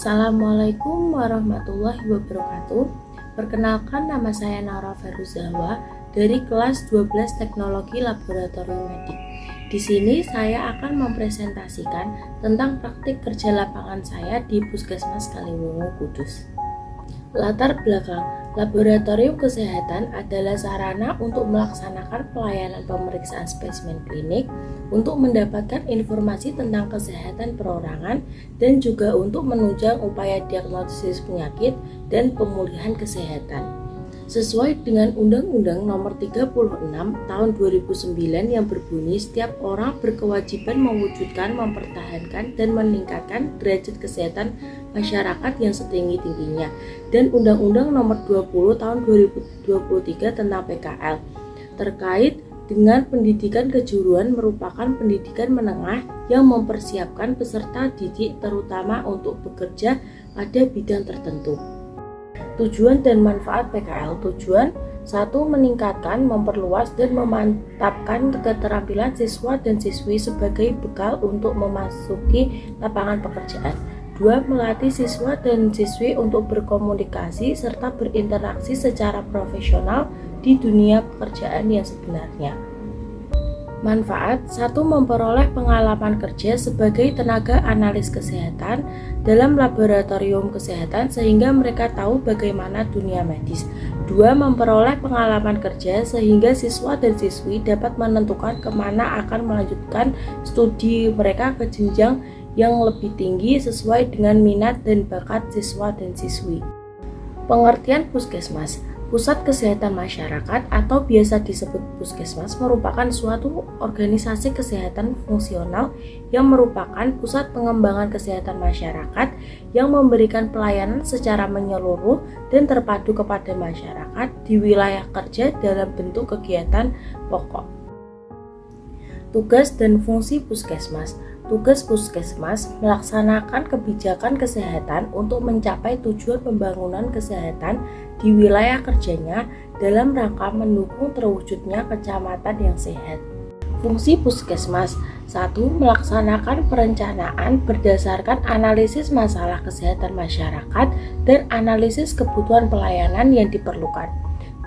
Assalamualaikum warahmatullahi wabarakatuh. Perkenalkan, nama saya Nara Feruzawa dari kelas 12 Teknologi Laboratorium Medik. Di sini saya akan mempresentasikan tentang praktik kerja lapangan saya di Puskesmas Kaliwungu, Kudus. Latar belakang, laboratorium kesehatan adalah sarana untuk melaksanakan pelayanan pemeriksaan spesimen klinik, untuk mendapatkan informasi tentang kesehatan perorangan, dan juga untuk menunjang upaya diagnosis penyakit dan pemulihan kesehatan. Sesuai dengan Undang-Undang Nomor 36 Tahun 2009 yang berbunyi, setiap orang berkewajiban mewujudkan, mempertahankan, dan meningkatkan derajat kesehatan masyarakat yang setinggi-tingginya, dan Undang-Undang Nomor 20 Tahun 2023 tentang PKL terkait dengan pendidikan kejuruan merupakan pendidikan menengah yang mempersiapkan peserta didik terutama untuk bekerja pada bidang tertentu. Tujuan dan manfaat PKL. Tujuan 1. Meningkatkan, memperluas, dan memantapkan keterampilan siswa dan siswi sebagai bekal untuk memasuki lapangan pekerjaan. 2. Melatih siswa dan siswi untuk berkomunikasi serta berinteraksi secara profesional di dunia pekerjaan yang sebenarnya. Manfaat 1. Memperoleh pengalaman kerja sebagai tenaga analis kesehatan dalam laboratorium kesehatan sehingga mereka tahu bagaimana dunia medis. 2. Memperoleh pengalaman kerja sehingga siswa dan siswi dapat menentukan kemana akan melanjutkan studi mereka ke jenjang yang lebih tinggi sesuai dengan minat dan bakat siswa dan siswi. Pengertian puskesmas. Pusat Kesehatan Masyarakat atau biasa disebut Puskesmas merupakan suatu organisasi kesehatan fungsional yang merupakan pusat pengembangan kesehatan masyarakat yang memberikan pelayanan secara menyeluruh dan terpadu kepada masyarakat di wilayah kerja dalam bentuk kegiatan pokok. Tugas dan fungsi Puskesmas. Tugas Puskesmas melaksanakan kebijakan kesehatan untuk mencapai tujuan pembangunan kesehatan di wilayah kerjanya dalam rangka mendukung terwujudnya kecamatan yang sehat. Fungsi Puskesmas 1. Melaksanakan perencanaan berdasarkan analisis masalah kesehatan masyarakat dan analisis kebutuhan pelayanan yang diperlukan.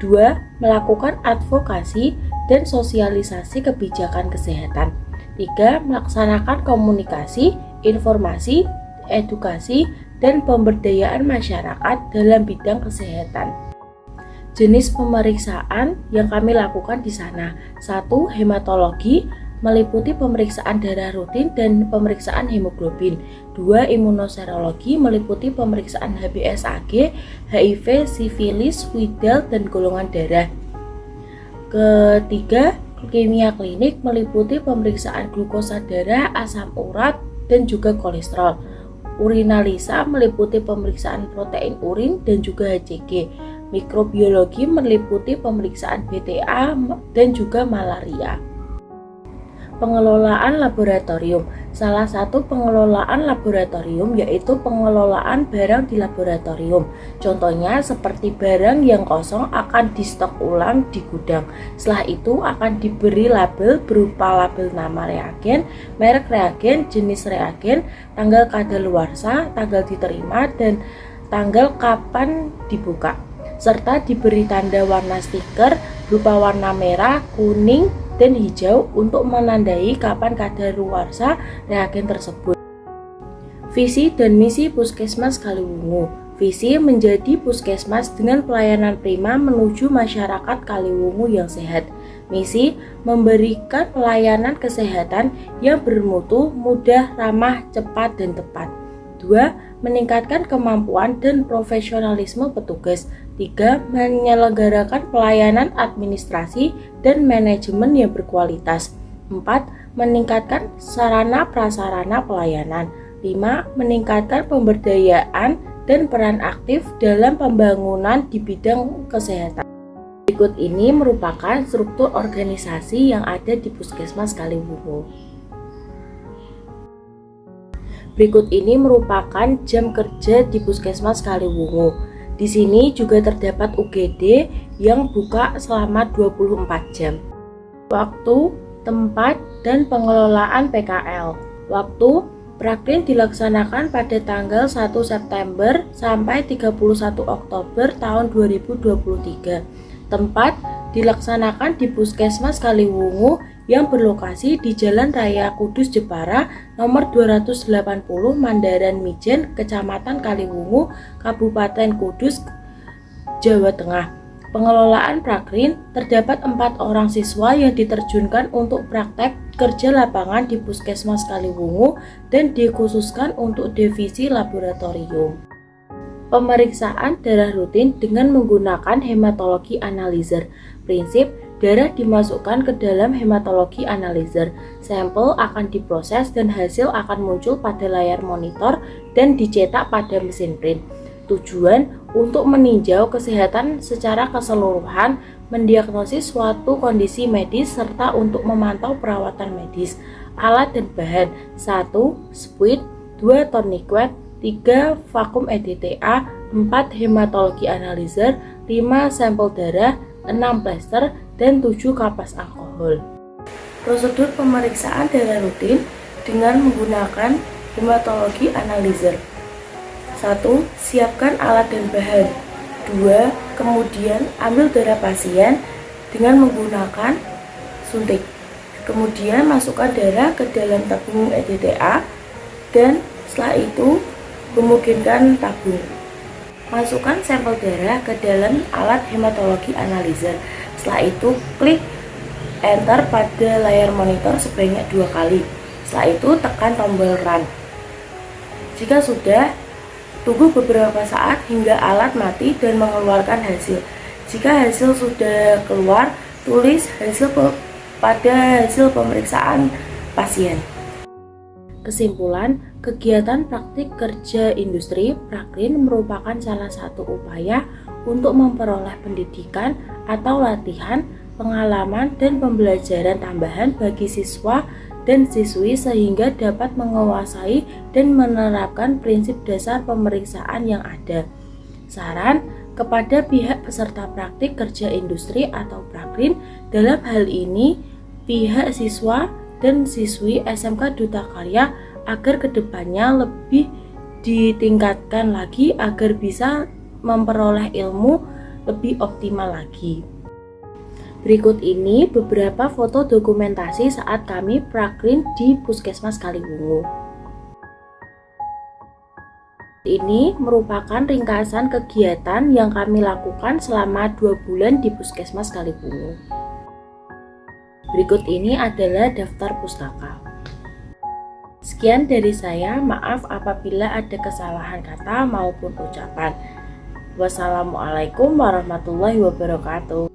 2. Melakukan advokasi dan sosialisasi kebijakan kesehatan. 3. Melaksanakan komunikasi, informasi, edukasi, dan pemberdayaan masyarakat dalam bidang kesehatan. Jenis pemeriksaan yang kami lakukan di sana. 1. Hematologi, meliputi pemeriksaan darah rutin dan pemeriksaan hemoglobin. 2. Imunoserologi, meliputi pemeriksaan HBsAg, HIV, sifilis, widal, dan golongan darah. Ketiga, kimia klinik, meliputi pemeriksaan glukosa darah, asam urat, dan juga kolesterol. Urinalisa, meliputi pemeriksaan protein urin dan juga HCG. Mikrobiologi, meliputi pemeriksaan BTA dan juga malaria. Pengelolaan laboratorium. Salah satu pengelolaan laboratorium yaitu pengelolaan barang di laboratorium. Contohnya seperti barang yang kosong akan distok ulang di gudang. Setelah itu akan diberi label berupa label nama reagen, merek reagen, jenis reagen, tanggal kadaluarsa, tanggal diterima, dan tanggal kapan dibuka. Serta diberi tanda warna stiker berupa warna merah, kuning, dan hijau untuk menandai kapan kadaluarsa reagen tersebut. Visi dan misi Puskesmas Kaliwungu. Visi menjadi puskesmas dengan pelayanan prima menuju masyarakat Kaliwungu yang sehat. Misi memberikan pelayanan kesehatan yang bermutu, mudah, ramah, cepat, dan tepat. 2. Meningkatkan kemampuan dan profesionalisme petugas. 3. Menyelenggarakan pelayanan administrasi dan manajemen yang berkualitas. 4. Meningkatkan sarana prasarana pelayanan. 5. Meningkatkan pemberdayaan dan peran aktif dalam pembangunan di bidang kesehatan. Berikut ini merupakan struktur organisasi yang ada di Puskesmas Kaliwungu. Berikut ini merupakan jam kerja di Puskesmas Kaliwungu. Di sini juga terdapat UGD yang buka selama 24 jam. Waktu, tempat, dan pengelolaan PKL. Waktu Prakrin dilaksanakan pada tanggal 1 September sampai 31 Oktober tahun 2023. Tempat dilaksanakan di Puskesmas Kaliwungu yang berlokasi di Jalan Raya Kudus Jepara nomor 280 Mandaran Mijen, Kecamatan Kaliwungu, Kabupaten Kudus, Jawa Tengah. Pengelolaan Prakrin, terdapat 4 orang siswa yang diterjunkan untuk praktek kerja lapangan di Puskesmas Kaliwungu dan dikhususkan untuk divisi laboratorium. Pemeriksaan darah rutin dengan menggunakan hematologi analyzer. Prinsip, darah dimasukkan ke dalam hematologi analyzer. Sampel akan diproses dan hasil akan muncul pada layar monitor dan dicetak pada mesin print. Tujuan untuk meninjau kesehatan secara keseluruhan, mendiagnosis suatu kondisi medis, serta untuk memantau perawatan medis. Alat dan bahan: 1. Spuit, 2. Tourniquet, 3. Vakum EDTA, 4. Hematologi analyzer, 5. Sampel darah, 6. plester, dan 7. kapas alkohol. Prosedur pemeriksaan darah rutin dengan menggunakan hematologi analyzer. 1. Siapkan alat dan bahan. 2. Kemudian ambil darah pasien dengan menggunakan suntik. Kemudian masukkan darah ke dalam tabung EDTA dan setelah itu memungkinkan tabung. Masukkan sampel darah ke dalam alat hematologi analyzer. Setelah itu klik enter pada layar monitor sebanyak 2 kali. Setelah itu tekan tombol run. Jika sudah, tunggu beberapa saat hingga alat mati dan mengeluarkan hasil. Jika hasil sudah keluar, tulis hasil pada hasil pemeriksaan pasien. Kesimpulan, kegiatan praktik kerja industri Prakrin merupakan salah satu upaya untuk memperoleh pendidikan atau latihan, pengalaman, dan pembelajaran tambahan bagi siswa dan siswi sehingga dapat menguasai dan menerapkan prinsip dasar pemeriksaan yang ada. Saran kepada pihak peserta praktik kerja industri atau Prakrin, dalam hal ini pihak siswa dan siswi SMK Duta Karya, agar kedepannya lebih ditingkatkan lagi agar bisa memperoleh ilmu lebih optimal lagi. Berikut ini beberapa foto dokumentasi saat kami Prakrin di Puskesmas Kaliwungu. Ini merupakan ringkasan kegiatan yang kami lakukan selama 2 bulan di Puskesmas Kaliwungu. Berikut ini adalah daftar pustaka. Sekian dari saya, maaf apabila ada kesalahan kata maupun ucapan. Wassalamualaikum warahmatullahi wabarakatuh.